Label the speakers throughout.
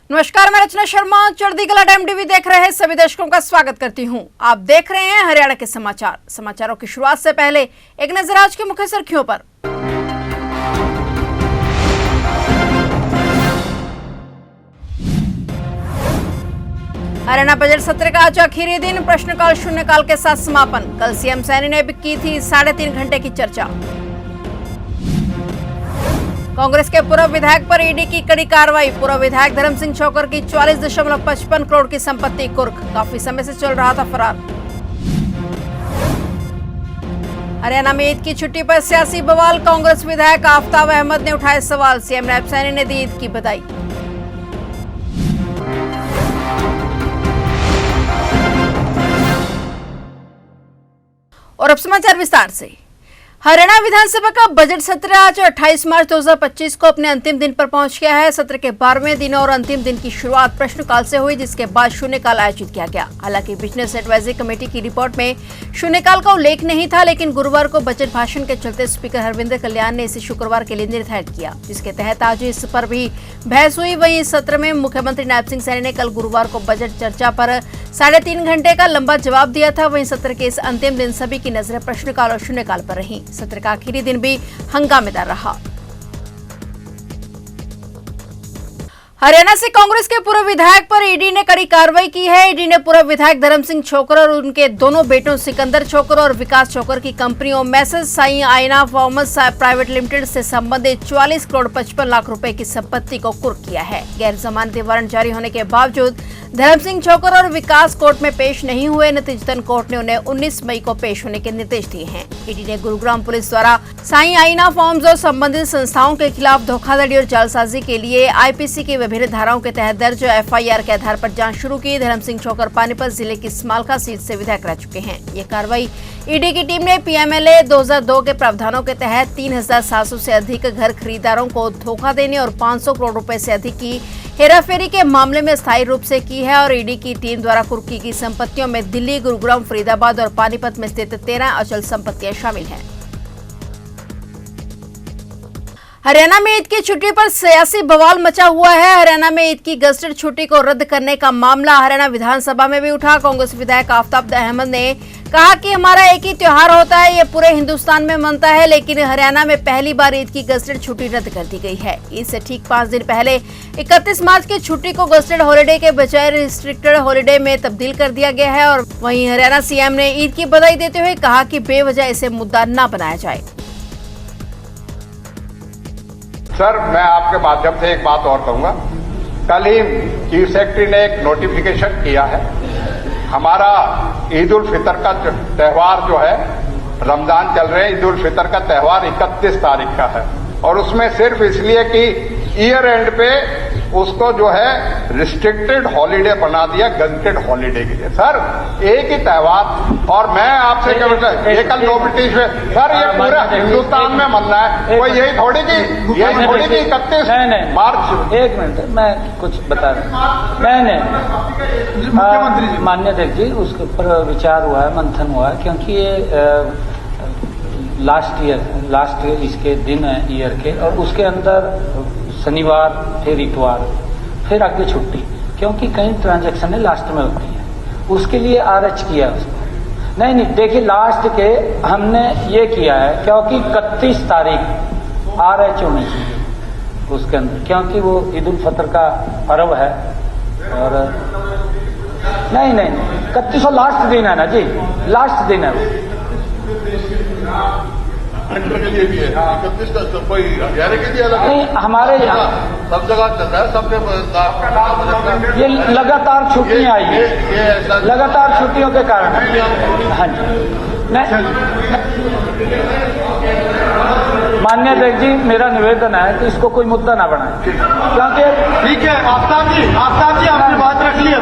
Speaker 1: नमस्कार, मैं रचना शर्मा चढ़ती कला टाइम टीवी देख रहे हैं सभी दर्शकों का स्वागत करती हूं। आप देख रहे हैं हरियाणा के समाचारों की शुरुआत से पहले एक नजर आज के मुख्य सुर्खियों पर। हरियाणा बजट सत्र का आज आखिरी दिन, प्रश्नकाल शून्यकाल के साथ समापन। कल सीएम सैनी ने भी की थी 3.5 घंटे की चर्चा। कांग्रेस के पूर्व विधायक पर ईडी की कड़ी कार्रवाई। पूर्व विधायक धर्म सिंह छोकर की 44.55 करोड़ की संपत्ति कुर्क, काफी समय से चल रहा था फरार। हरियाणा में ईद की छुट्टी पर सियासी बवाल। कांग्रेस विधायक आफ्ताब अहमद ने उठाए सवाल। सीएम नायब सैनी ने दी ईद की बधाई। और अब समाचार विस्तार से। हरियाणा विधानसभा का बजट सत्र आज 28 मार्च 2025 को अपने अंतिम दिन पर पहुंच गया है। सत्र के 12वें दिन और अंतिम दिन की शुरुआत प्रश्नकाल से हुई, जिसके बाद शून्यकाल आयोजित किया गया। हालांकि बिजनेस एडवाइजरी कमेटी की रिपोर्ट में शून्यकाल का उल्लेख नहीं था, लेकिन गुरुवार को बजट भाषण के चलते स्पीकर हरविंदर कल्याण ने इसे शुक्रवार के लिए निर्धारित किया, जिसके तहत आज इस पर भी बहस हुई। वहीं इस सत्र में मुख्यमंत्री नायब सिंह सैनी ने कल गुरुवार को बजट चर्चा पर 3.5 घंटे का लंबा जवाब दिया था। वहीं सत्र के इस अंतिम दिन सभी की नजरें प्रश्नकाल और शून्यकाल पर रही। सत्र का आखिरी दिन भी हंगामेदार रहा। हरियाणा से कांग्रेस के पूर्व विधायक पर ईडी ने कड़ी कार्रवाई की है। ईडी ने पूर्व विधायक धर्म सिंह छोकर और उनके दोनों बेटों सिकंदर छोकर और विकास छोकर की कंपनियों मैसेज साई आईना फार्मर्स प्राइवेट लिमिटेड से संबंधित 44 करोड़ 55 लाख रुपए की संपत्ति को कुर्क किया है। गैर जमानती वारंट जारी होने के बावजूद धर्म सिंह छोकर और विकास कोर्ट में पेश नहीं हुए। नतीजतन कोर्ट ने उन्हें 19 मई को पेश होने के निर्देश दिए हैं। ईडी ने गुरुग्राम पुलिस द्वारा साई आईना फॉर्म्स और संबंधित संस्थाओं के खिलाफ धोखाधड़ी और जालसाजी के लिए आईपीसी की विभिन्न धाराओं के तहत दर्ज एफआईआर के आधार पर जांच शुरू की। धर्म सिंह छोकर पानीपत जिले की स्मालखा सीट से विधायक रह चुके हैं। ये कार्रवाई ईडी की टीम ने पीएमएलए 2002 के प्रावधानों के तहत 3700 से अधिक घर खरीदारों को धोखा देने और 500 करोड़ रुपए से अधिक की हेराफेरी के मामले में स्थायी रूप से की है। और ईडी की टीम द्वारा कुर्की की संपत्तियों में दिल्ली, गुरुग्राम, फरीदाबाद और पानीपत में स्थित 13 अचल संपत्तियां शामिल हैं। हरियाणा में ईद की छुट्टी पर सियासी बवाल मचा हुआ है। हरियाणा में ईद की गजटेड छुट्टी को रद्द करने का मामला हरियाणा विधानसभा में भी उठा। कांग्रेस विधायक आफ्ताब अहमद ने कहा कि हमारा एक ही त्योहार होता है, ये पूरे हिंदुस्तान में मनता है, लेकिन हरियाणा में पहली बार ईद की गजटेड छुट्टी रद्द कर दी गई है। ईद से ठीक 5 दिन पहले 31 मार्च की छुट्टी को गजटेड हॉलिडे के बजाय रिस्ट्रिक्टेड हॉलिडे में तब्दील कर दिया गया है। और वहीं हरियाणा सीएम ने ईद की बधाई देते हुए कहा कि बेवजह इसे मुद्दा न बनाया जाए।
Speaker 2: सर, मैं आपके माध्यम से एक बात और कहूंगा। कल ही चीफ सेक्रेटरी ने एक नोटिफिकेशन किया है। हमारा ईद उल फितर का त्यौहार जो है, रमजान चल रहे हैं, ईद उल फितर का त्यौहार 31 तारीख का है और उसमें सिर्फ इसलिए कि ईयर एंड पे उसको जो है रिस्ट्रिक्टेड हॉलीडे बना दिया गजटेड हॉलीडे के लिए। सर, एक ही त्यौहार और मैं आपसे क्या बोलता है, ये कल नोटिस सर ये पूरा हिंदुस्तान में मनना है। कोई यही थोड़ी की 31 मार्च।
Speaker 3: एक मिनट, मैं कुछ बता रहा हूँ। मुख्यमंत्री मान्य अध्यक्ष जी, उसके ऊपर विचार हुआ है, मंथन हुआ है, क्योंकि ये लास्ट ईयर इसके दिन है ईयर के, और उसके अंदर शनिवार फिर इतवार फिर आगे छुट्टी, क्योंकि कई ट्रांजैक्शन लास्ट में होती है, उसके लिए आरएच किया उसको। नहीं, देखिए लास्ट के हमने ये किया है क्योंकि 31 तारीख आरएच होनी चाहिए उसके अंदर, क्योंकि वो ईद उल फितर का पर्व है। और नहीं 31 लास्ट दिन है ना जी, लास्ट दिन है वो।
Speaker 4: के लिए भी है 31 का कोई
Speaker 3: नहीं, हमारे यहाँ
Speaker 4: सब जगह चल रहा है, सबके
Speaker 3: ये लगातार छुट्टियां आई है, लगातार छुट्टियों के कारण। हाँ जी, मान्य अध्यक्ष जी, मेरा निवेदन है कि इसको कोई मुद्दा ना बनाए, क्योंकि
Speaker 4: ठीक है आफ्ताब जी आपने बात रख ली है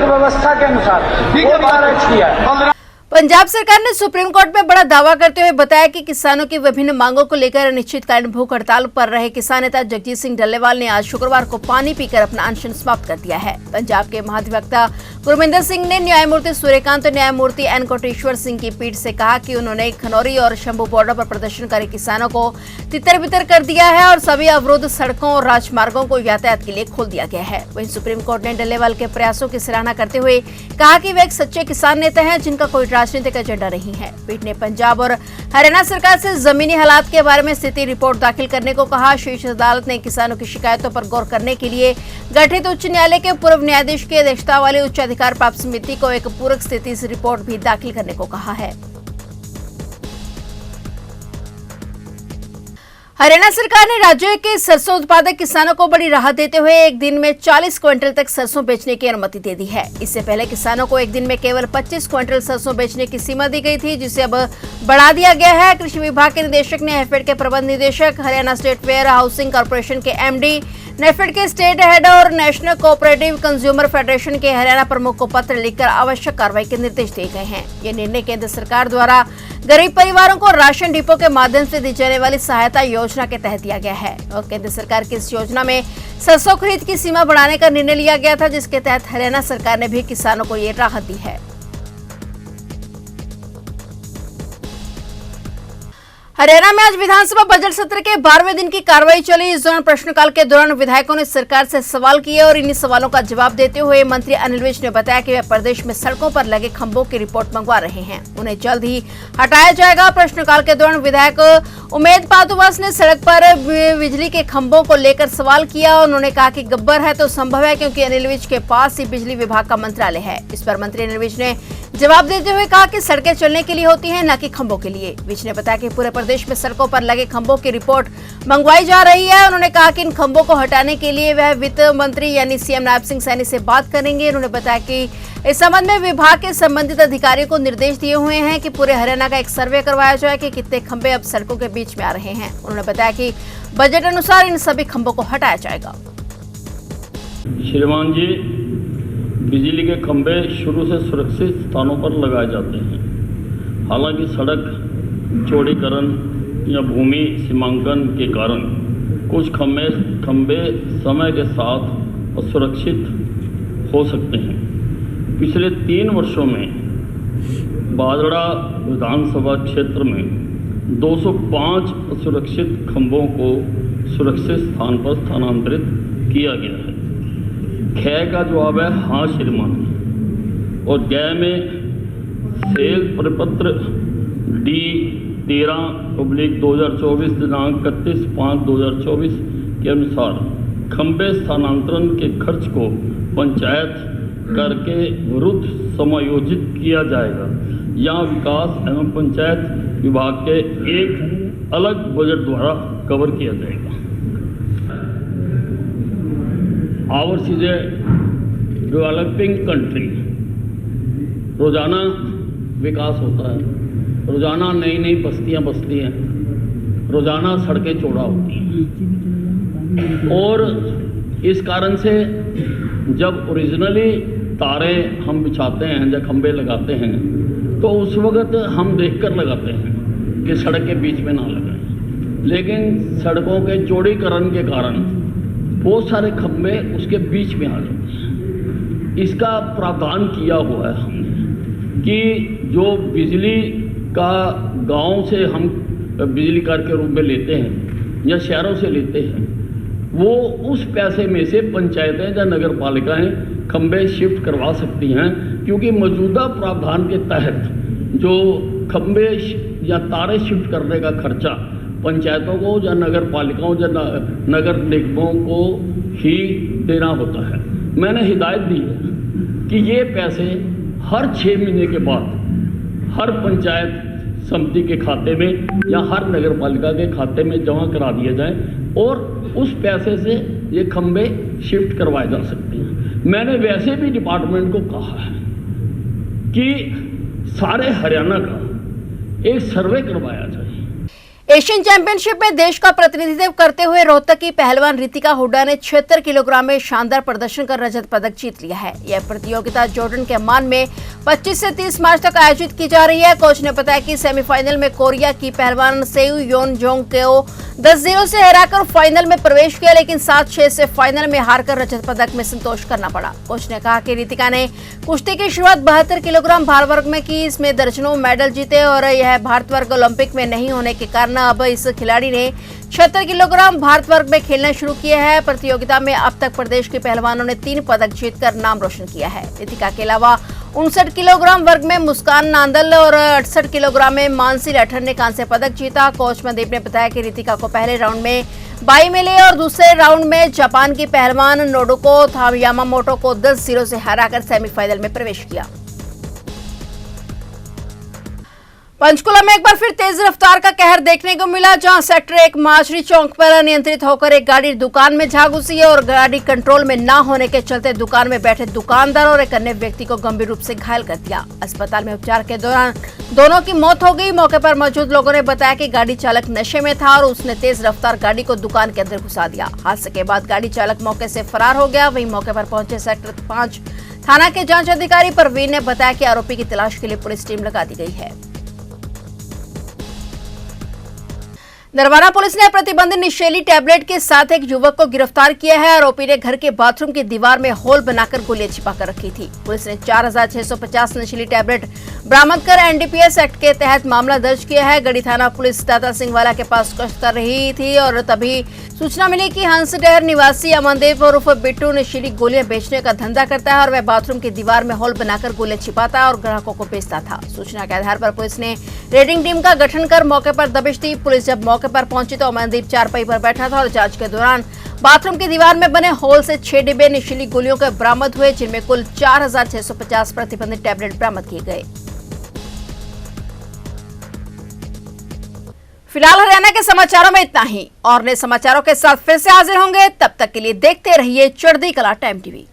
Speaker 3: व्यवस्था के अनुसार किया है।
Speaker 1: पंजाब सरकार ने सुप्रीम कोर्ट में बड़ा दावा करते हुए बताया कि किसानों की विभिन्न मांगों को लेकर अनिश्चितकालीन भूख हड़ताल पर रहे किसान नेता जगजीत सिंह डल्लेवाल ने आज शुक्रवार को पानी पीकर अपना अनशन समाप्त कर दिया है। पंजाब के महाधिवक्ता गुरमिंदर सिंह ने न्यायमूर्ति सूर्यकांत और न्यायमूर्ति एन कोटेश्वर सिंह की पीठ से कहा कि उन्होंने खनौरी और शंभू बॉर्डर पर प्रदर्शनकारी किसानों को तितर बितर कर दिया है और सभी अवरुद्ध सड़कों और राजमार्गों को यातायात के लिए खोल दिया गया है। वहीं सुप्रीम कोर्ट ने डल्लेवाल के प्रयासों की सराहना करते हुए कहा कि वे एक सच्चे किसान नेता हैं जिनका कोई राजनीतिक एजेंडा नहीं है। पीठ ने पंजाब और हरियाणा सरकार से जमीनी हालात के बारे में स्थिति रिपोर्ट दाखिल करने को कहा। शीर्ष अदालत ने किसानों की शिकायतों पर गौर करने के लिए गठित उच्च न्यायालय के पूर्व न्यायाधीश की अध्यक्षता वाली उच्च अधिकार प्राप्त समिति को एक पूरक स्थिति रिपोर्ट भी दाखिल करने को कहा है। हरियाणा सरकार ने राज्य के सरसों उत्पादक किसानों को बड़ी राहत देते हुए एक दिन में 40 क्विंटल तक सरसों बेचने की अनुमति दे दी है। इससे पहले किसानों को एक दिन में केवल 25 क्विंटल सरसों बेचने की सीमा दी गई थी, जिसे अब बढ़ा दिया गया है। कृषि विभाग के निदेशक ने हैफेड के प्रबंध निदेशक, Haryana state warehousing corporation के एमडी, नेफेड के स्टेट हेड और नेशनल कोऑपरेटिव कंज्यूमर फेडरेशन के हरियाणा प्रमुख को पत्र लिखकर आवश्यक कार्रवाई के निर्देश दिए गए हैं। ये निर्णय केंद्र सरकार द्वारा गरीब परिवारों को राशन डिपो के माध्यम से दी जाने वाली सहायता योजना के तहत दिया गया है और केंद्र सरकार की इस योजना में सरसों खरीद की सीमा बढ़ाने का निर्णय लिया गया था, जिसके तहत हरियाणा सरकार ने भी किसानों को ये राहत दी है। हरियाणा में आज विधानसभा बजट सत्र के 12वें दिन की कार्रवाई चली। इस दौरान प्रश्नकाल के दौरान विधायकों ने सरकार से सवाल किए और इन्हीं सवालों का जवाब देते हुए मंत्री अनिल विज ने बताया कि वे प्रदेश में सड़कों पर लगे खंभों की रिपोर्ट मंगवा रहे हैं, उन्हें जल्द ही हटाया जाएगा। प्रश्नकाल के दौरान विधायक उमेद पातुवास ने सड़क पर बिजली के खंभों को लेकर सवाल किया। उन्होंने कहा कि गब्बर है तो संभव है, क्योंकि अनिल विज के पास ही बिजली विभाग का मंत्रालय है। इस पर मंत्री अनिल विज ने जवाब देते हुए कहा कि सड़कें चलने के लिए होती हैं, न कि खंभों के लिए। विज ने बताया कि पूरे प्रदेश में सड़कों पर लगे खंभों की रिपोर्ट मंगवाई जा रही है। उन्होंने कहा कि इन खंभों को हटाने के लिए वह वित्त मंत्री यानी सीएम नायब सिंह सैनी से बात करेंगे। उन्होंने बताया कि इस संबंध में विभाग के संबंधित अधिकारियों को निर्देश दिए हुए हैं कि पूरे हरियाणा का एक सर्वे करवाया जाए कि कितने खंभे अब सड़कों के बीच में आ रहे हैं। उन्होंने बताया कि बजट अनुसार इन सभी खंभों को हटाया जाएगा।
Speaker 5: श्रीमान जी, बिजली के खंभे शुरू से सुरक्षित स्थानों पर लगाए जाते हैं। हालांकि सड़क चौड़ीकरण या भूमि सीमांकन के कारण कुछ खंभे समय के साथ असुरक्षित हो सकते हैं। पिछले 3 वर्षों में बाजड़ा विधानसभा क्षेत्र में 205 असुरक्षित खंभों को सुरक्षित स्थान पर स्थानांतरित किया गया है। ख का जवाब है हाँ श्रीमान। और ग में सेल प्रपत्र D13/2024 दिनांक 31/5/2024 के अनुसार खंभे स्थानांतरण के खर्च को पंचायत कर के विरुद्ध समायोजित किया जाएगा या विकास एवं पंचायत विभाग के एक अलग बजट द्वारा कवर किया जाएगा। Our is a developing country. रोजाना विकास होता है, रोजाना नई नई बस्तियां बसती हैं, रोजाना सड़कें चौड़ा होती हैं। और इस कारण से जब ओरिजिनली तारे हम बिछाते हैं, जब खंभे लगाते हैं, तो उस वक्त हम देखकर लगाते हैं कि सड़क के बीच में ना लगाएं। लेकिन सड़कों के चौड़ीकरण के कारण बहुत सारे खंभे उसके बीच में आ जाते हैं। इसका प्रावधान किया हुआ है हमने कि जो बिजली का गांव से हम बिजली कार के रूप में लेते हैं या शहरों से लेते हैं, वो उस पैसे में से पंचायतें या नगर पालिकाएँ खंभे शिफ्ट करवा सकती हैं, क्योंकि मौजूदा प्रावधान के तहत जो खंभे या तारे शिफ्ट करने का खर्चा पंचायतों को या नगर पालिकाओं या नगर निगमों को ही देना होता है। मैंने हिदायत दी है कि ये पैसे हर 6 महीने के बाद हर पंचायत समिति के खाते में या हर नगर पालिका के खाते में जमा करा दिया जाए और उस पैसे से ये खंभे शिफ्ट करवाए जा सकते हैं। मैंने वैसे भी डिपार्टमेंट को कहा है कि सारे हरियाणा का एक सर्वे करवाया जाए।
Speaker 1: एशियन चैंपियनशिप में देश का प्रतिनिधित्व करते हुए रोहतक की पहलवान रितिका हुड्डा ने 76 किलोग्राम में शानदार प्रदर्शन कर रजत पदक जीत लिया है। यह प्रतियोगिता जॉर्डन के अम्मान में 25 से 30 मार्च तक आयोजित की जा रही है। कोच ने बताया कि सेमीफाइनल में कोरिया की पहलवान सेयू योन जोंग को 10-0 से हराकर फाइनल में प्रवेश किया, लेकिन 7-6 से फाइनल में हारकर रजत पदक में संतोष करना पड़ा। कोच ने कहा कि रितिका ने कुश्ती की शुरुआत 72 किलोग्राम भार वर्ग में की। इसमें दर्जनों मेडल जीते और यह भारत वर्ग ओलंपिक में नहीं होने के कारण अब इस खिलाड़ी ने 76 किलोग्राम भारत वर्ग में खेलना शुरू किया है। प्रतियोगिता में अब तक प्रदेश के पहलवानों ने 3 पदक जीतकर नाम रोशन किया है। रितिका के अलावा 59 किलोग्राम वर्ग में मुस्कान नांदल और 68 किलोग्राम में मानसी लाठर ने कांस्य पदक जीता। कोच मनदीप ने बताया कि रितिका को पहले राउंड में बाई मिले और दूसरे राउंड में जापान की पहलवान नोडोको यामामोटो को 10-0 से हराकर सेमीफाइनल में प्रवेश किया। पंचकुला में एक बार फिर तेज रफ्तार का कहर देखने को मिला, जहां सेक्टर 1 माचरी चौक पर अनियंत्रित होकर एक गाड़ी दुकान में जा घुसी और गाड़ी कंट्रोल में न होने के चलते दुकान में बैठे दुकानदार और एक अन्य व्यक्ति को गंभीर रूप से घायल कर दिया। अस्पताल में उपचार के दौरान दोनों की मौत हो गई। मौके पर मौजूद लोगों ने बताया कि गाड़ी चालक नशे में था और उसने तेज रफ्तार गाड़ी को दुकान के अंदर घुसा दिया। हादसे के बाद गाड़ी चालक मौके से फरार हो गया। वहीं मौके पर पहुंचे सेक्टर 5 थाना के जांच अधिकारी परवीन ने बताया कि आरोपी की तलाश के लिए पुलिस टीम लगा दी गई है। नरवाना पुलिस ने प्रतिबंधित नशीली टैबलेट के साथ एक युवक को गिरफ्तार किया है। आरोपी ने घर के बाथरूम की दीवार में होल बनाकर गोलियां छिपाकर रखी थी। पुलिस ने 4650 नशीली टैबलेट बरामद कर एनडीपीएस एक्ट के तहत मामला दर्ज किया है। गढ़ी थाना पुलिस दाता सिंह वाला के पास गश्त कर रही थी और तभी सूचना मिली कि हंसडहर निवासी अमनदेव उर्फ बिट्टू नशीली गोलियां बेचने का धंधा करता है और वह बाथरूम की दीवार में होल बनाकर गोलियां छिपाता है और ग्राहकों को बेचता था। सूचना के आधार पर पुलिस ने रेडिंग टीम का गठन कर मौके पर दबिश दी। पुलिस जब मौके पर पहुंची तो अमनदीप चारपाई पर बैठा था और जांच के दौरान बाथरूम की दीवार में बने होल से 6 डिब्बे नशीली गोलियों के बरामद हुए, जिनमें कुल 4650 प्रतिबंधित टैबलेट बरामद किए गए। फिलहाल हरियाणा के समाचारों में इतना ही और नए समाचारों के साथ फिर से हाजिर होंगे। तब तक के लिए देखते रहिए चढ़ती कला टाइम टीवी।